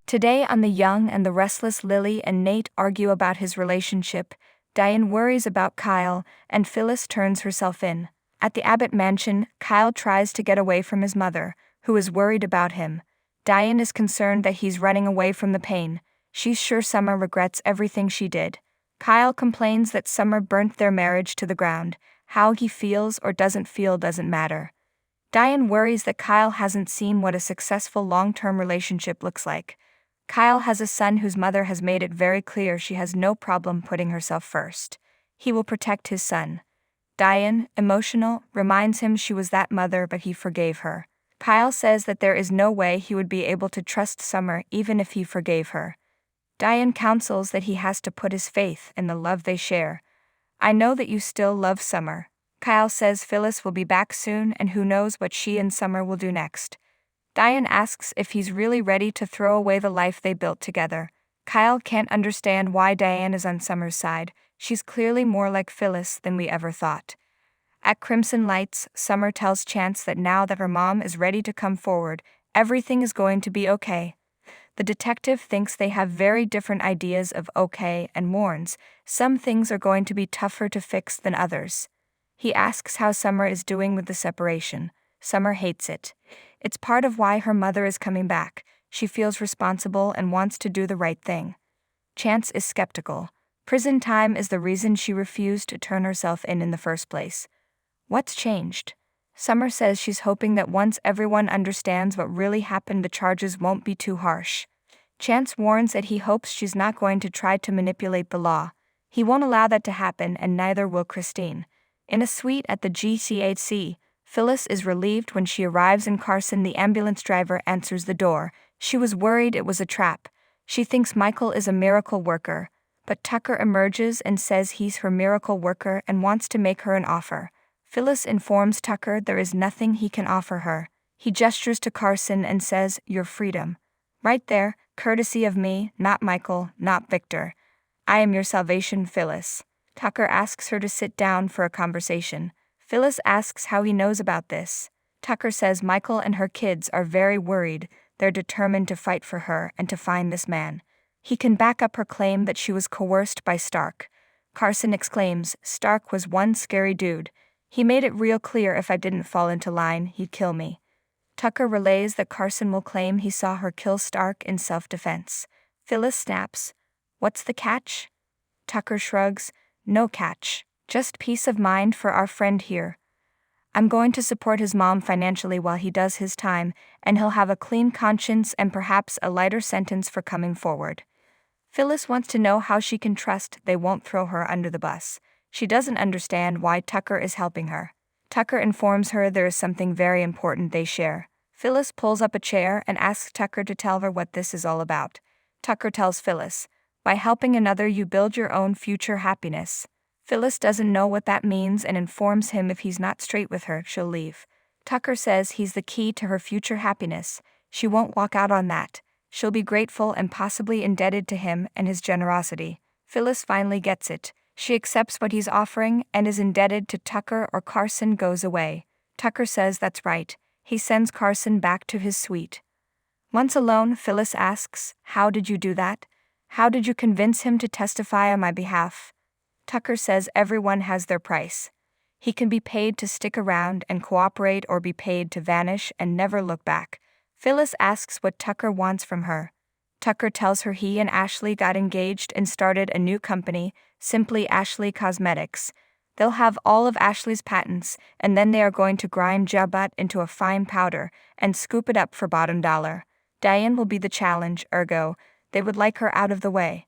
Today on The Young and the Restless, Lily and Nate argue about his relationship, Diane worries about Kyle, and Phyllis turns herself in. At the Abbott mansion, Kyle tries to get away from his mother, who is worried about him. Diane is concerned that he's running away from the pain. She's sure Summer regrets everything she did. Kyle complains that Summer burnt their marriage to the ground. How he feels or doesn't feel doesn't matter. Diane worries that Kyle hasn't seen what a successful long-term relationship looks like. Kyle has a son whose mother has made it very clear she has no problem putting herself first. He will protect his son. Diane, emotional, reminds him she was that mother but he forgave her. Kyle says that there is no way he would be able to trust Summer even if he forgave her. Diane counsels that he has to put his faith in the love they share. I know that you still love Summer. Kyle says Phyllis will be back soon and who knows what she and Summer will do next. Diane asks if he's really ready to throw away the life they built together. Kyle can't understand why Diane is on Summer's side. She's clearly more like Phyllis than we ever thought. At Crimson Lights, Summer tells Chance that now that her mom is ready to come forward, everything is going to be okay. The detective thinks they have very different ideas of okay and warns some things are going to be tougher to fix than others. He asks how Summer is doing with the separation. Summer hates it. It's part of why her mother is coming back. She feels responsible and wants to do the right thing. Chance is skeptical. Prison time is the reason she refused to turn herself in the first place. What's changed? Summer says she's hoping that once everyone understands what really happened, the charges won't be too harsh. Chance warns that he hopes she's not going to try to manipulate the law. He won't allow that to happen, and neither will Christine. In a suite at the GCHC, Phyllis is relieved when she arrives in Carson. The ambulance driver answers the door. She was worried it was a trap. She thinks Michael is a miracle worker, but Tucker emerges and says he's her miracle worker and wants to make her an offer. Phyllis informs Tucker there is nothing he can offer her. He gestures to Carson and says, "Your freedom. Right there, courtesy of me, not Michael, not Victor. I am your salvation, Phyllis." Tucker asks her to sit down for a conversation. Phyllis asks how he knows about this. Tucker says Michael and her kids are very worried. They're determined to fight for her and to find this man. He can back up her claim that she was coerced by Stark. Carson exclaims, "Stark was one scary dude. He made it real clear if I didn't fall into line, he'd kill me." Tucker relays that Carson will claim he saw her kill Stark in self-defense. Phyllis snaps, "What's the catch?" Tucker shrugs, "No catch. Just peace of mind for our friend here. I'm going to support his mom financially while he does his time, and he'll have a clean conscience and perhaps a lighter sentence for coming forward." Phyllis wants to know how she can trust they won't throw her under the bus. She doesn't understand why Tucker is helping her. Tucker informs her there is something very important they share. Phyllis pulls up a chair and asks Tucker to tell her what this is all about. Tucker tells Phyllis, "By helping another you build your own future happiness." Phyllis doesn't know what that means and informs him if he's not straight with her, she'll leave. Tucker says he's the key to her future happiness. She won't walk out on that. She'll be grateful and possibly indebted to him and his generosity. Phyllis finally gets it. She accepts what he's offering and is indebted to Tucker or Carson goes away. Tucker says that's right. He sends Carson back to his suite. Once alone, Phyllis asks, "How did you do that? How did you convince him to testify on my behalf?" Tucker says everyone has their price. He can be paid to stick around and cooperate or be paid to vanish and never look back. Phyllis asks what Tucker wants from her. Tucker tells her he and Ashley got engaged and started a new company, Simply Ashley Cosmetics. They'll have all of Ashley's patents, and then they are going to grind Jabat into a fine powder and scoop it up for bottom dollar. Diane will be the challenge, ergo, they would like her out of the way.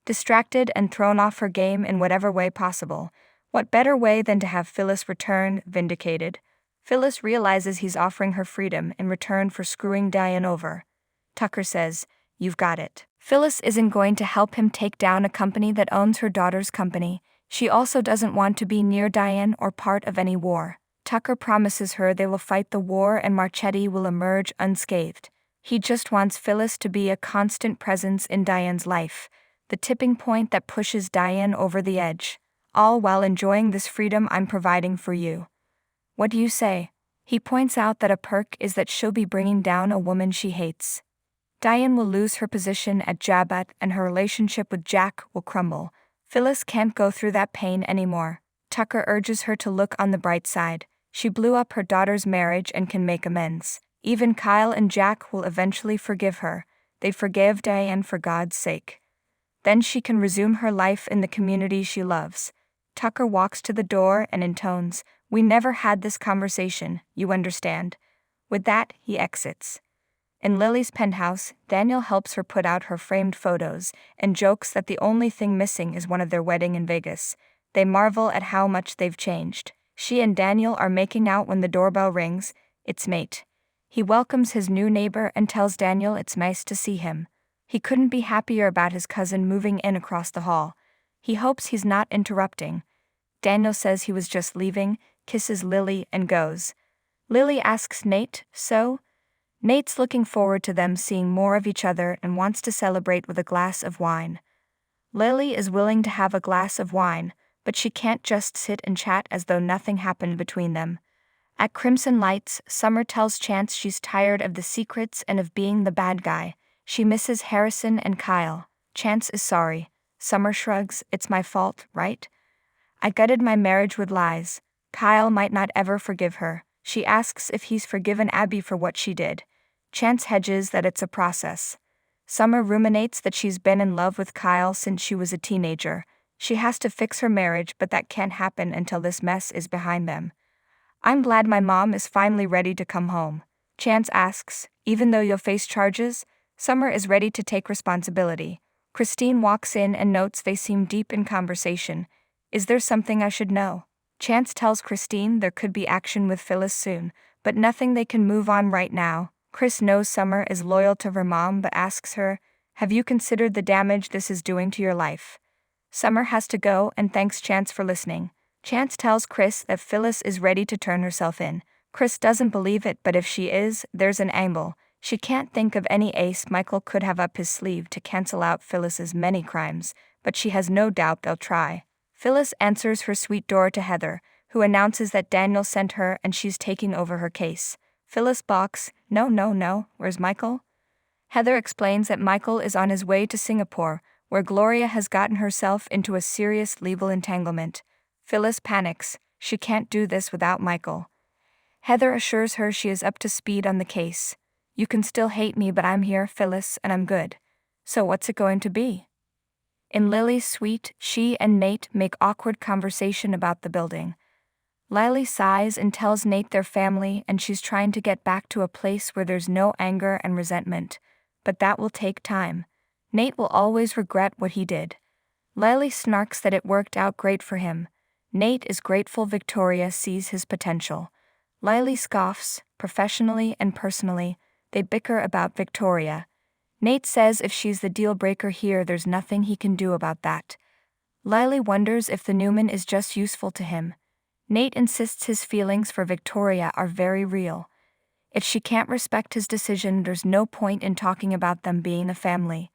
Distracted and thrown off her game in whatever way possible. What better way than to have Phyllis return, vindicated? Phyllis realizes he's offering her freedom in return for screwing Diane over. Tucker says, "You've got it." Phyllis isn't going to help him take down a company that owns her daughter's company. She also doesn't want to be near Diane or part of any war. Tucker promises her they will fight the war and Marchetti will emerge unscathed. He just wants Phyllis to be a constant presence in Diane's life, the tipping point that pushes Diane over the edge, all while enjoying this freedom I'm providing for you. What do you say? He points out that a perk is that she'll be bringing down a woman she hates. Diane will lose her position at Jabat and her relationship with Jack will crumble. Phyllis can't go through that pain anymore. Tucker urges her to look on the bright side. She blew up her daughter's marriage and can make amends. Even Kyle and Jack will eventually forgive her. They forgave Diane for God's sake. Then she can resume her life in the community she loves. Tucker walks to the door and intones, "We never had this conversation, you understand." With that, he exits. In Lily's penthouse, Daniel helps her put out her framed photos and jokes that the only thing missing is one of their wedding in Vegas. They marvel at how much they've changed. She and Daniel are making out when the doorbell rings. It's Nate. He welcomes his new neighbor and tells Daniel it's nice to see him. He couldn't be happier about his cousin moving in across the hall. He hopes he's not interrupting. Daniel says he was just leaving, kisses Lily, and goes. Lily asks Nate, "So?" Nate's looking forward to them seeing more of each other and wants to celebrate with a glass of wine. Lily is willing to have a glass of wine, but she can't just sit and chat as though nothing happened between them. At Crimson Lights, Summer tells Chance she's tired of the secrets and of being the bad guy. She misses Harrison and Kyle. Chance is sorry. Summer shrugs, "It's my fault, right? I gutted my marriage with lies." Kyle might not ever forgive her. She asks if he's forgiven Abby for what she did. Chance hedges that it's a process. Summer ruminates that she's been in love with Kyle since she was a teenager. She has to fix her marriage, but that can't happen until this mess is behind them. "I'm glad my mom is finally ready to come home." Chance asks, "Even though you'll face charges?" Summer is ready to take responsibility. Christine walks in and notes they seem deep in conversation. "Is there something I should know?" Chance tells Christine there could be action with Phyllis soon, but nothing they can move on right now. Chris knows Summer is loyal to her mom but asks her, "Have you considered the damage this is doing to your life?" Summer has to go and thanks Chance for listening. Chance tells Chris that Phyllis is ready to turn herself in. Chris doesn't believe it, but if she is, there's an angle. She can't think of any ace Michael could have up his sleeve to cancel out Phyllis's many crimes, but she has no doubt they'll try. Phyllis answers her suite door to Heather, who announces that Daniel sent her and she's taking over her case. Phyllis balks, No, where's Michael?" Heather explains that Michael is on his way to Singapore, where Gloria has gotten herself into a serious legal entanglement. Phyllis panics, she can't do this without Michael. Heather assures her she is up to speed on the case. "You can still hate me, but I'm here, Phyllis, and I'm good. So what's it going to be?" In Lily's suite, she and Nate make awkward conversation about the building. Lily sighs and tells Nate they're family and she's trying to get back to a place where there's no anger and resentment. But that will take time. Nate will always regret what he did. Lily snarks that it worked out great for him. Nate is grateful Victoria sees his potential. Lily scoffs, professionally and personally. They bicker about Victoria. Nate says if she's the deal breaker here, there's nothing he can do about that. Lily wonders if the Newman is just useful to him. Nate insists his feelings for Victoria are very real. If she can't respect his decision, there's no point in talking about them being a family.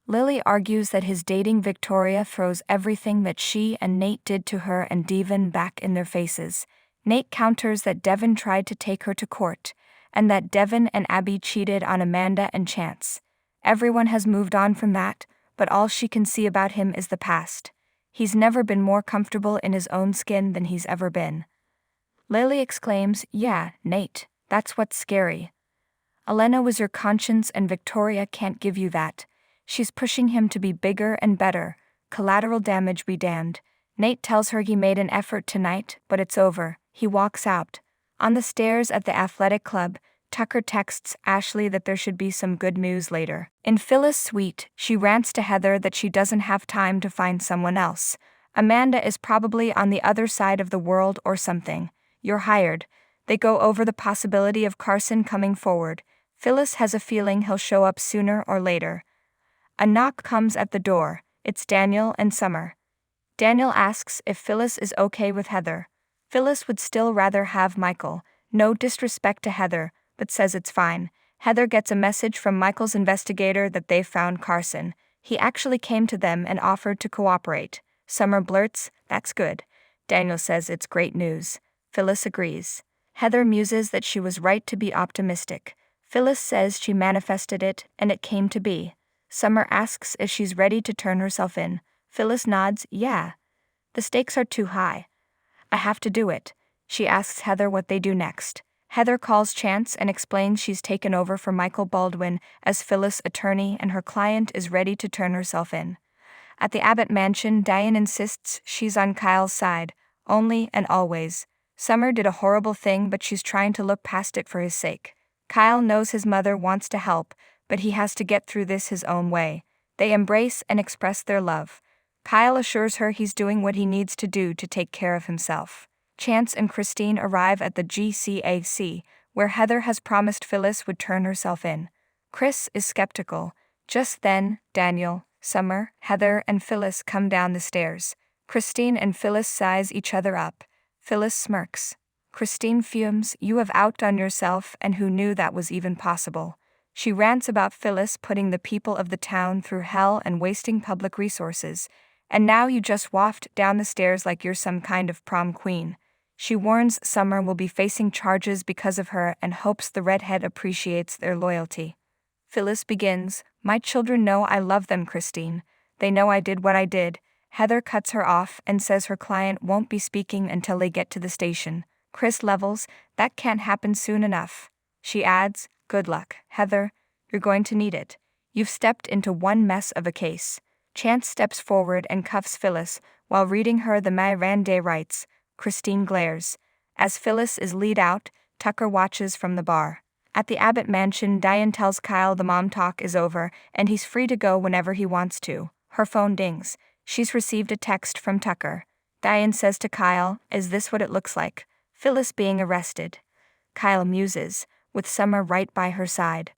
Lily argues that his dating Victoria throws everything that she and Nate did to her and Devon back in their faces. Nate counters that Devon tried to take her to court, and that Devon and Abby cheated on Amanda and Chance. Everyone has moved on from that, but all she can see about him is the past. He's never been more comfortable in his own skin than he's ever been. Lily exclaims, "Yeah, Nate, that's what's scary. Elena was your conscience and Victoria can't give you that. She's pushing him to be bigger and better. Collateral damage be damned." Nate tells her he made an effort tonight, but it's over. He walks out. On the stairs at the athletic club, Tucker texts Ashley that there should be some good news later. In Phyllis' suite, she rants to Heather that she doesn't have time to find someone else. Amanda is probably on the other side of the world or something. You're hired. They go over the possibility of Carson coming forward. Phyllis has a feeling he'll show up sooner or later. A knock comes at the door. It's Daniel and Summer. Daniel asks if Phyllis is okay with Heather. Phyllis would still rather have Michael. No disrespect to Heather, but says it's fine. Heather gets a message from Michael's investigator that they've found Carson. He actually came to them and offered to cooperate. Summer blurts, "That's good." Daniel says it's great news. Phyllis agrees. Heather muses that she was right to be optimistic. Phyllis says she manifested it, and it came to be. Summer asks if she's ready to turn herself in. Phyllis nods, yeah. The stakes are too high. I have to do it. She asks Heather what they do next. Heather calls Chance and explains she's taken over for Michael Baldwin as Phyllis' attorney and her client is ready to turn herself in. At the Abbott mansion, Diane insists she's on Kyle's side, only and always. Summer did a horrible thing, but she's trying to look past it for his sake. Kyle knows his mother wants to help, but he has to get through this his own way. They embrace and express their love. Kyle assures her he's doing what he needs to do to take care of himself. Chance and Christine arrive at the GCAC, where Heather has promised Phyllis would turn herself in. Chris is skeptical. Just then, Daniel, Summer, Heather, and Phyllis come down the stairs. Christine and Phyllis size each other up. Phyllis smirks. Christine fumes, "You have outdone yourself, and who knew that was even possible?" She rants about Phyllis putting the people of the town through hell and wasting public resources. And now you just waft down the stairs like you're some kind of prom queen. She warns Summer will be facing charges because of her and hopes the redhead appreciates their loyalty. Phyllis begins, "My children know I love them, Christine. They know I did what I did." Heather cuts her off and says her client won't be speaking until they get to the station. Chris levels, "That can't happen soon enough." She adds, "Good luck, Heather. You're going to need it. You've stepped into one mess of a case." Chance steps forward and cuffs Phyllis while reading her the Miranda rights. Christine glares. As Phyllis is lead out, Tucker watches from the bar. At the Abbott mansion, Diane tells Kyle the mom talk is over and he's free to go whenever he wants to. Her phone dings. She's received a text from Tucker. Diane says to Kyle, "Is this what it looks like? Phyllis being arrested." Kyle muses, with Summer right by her side.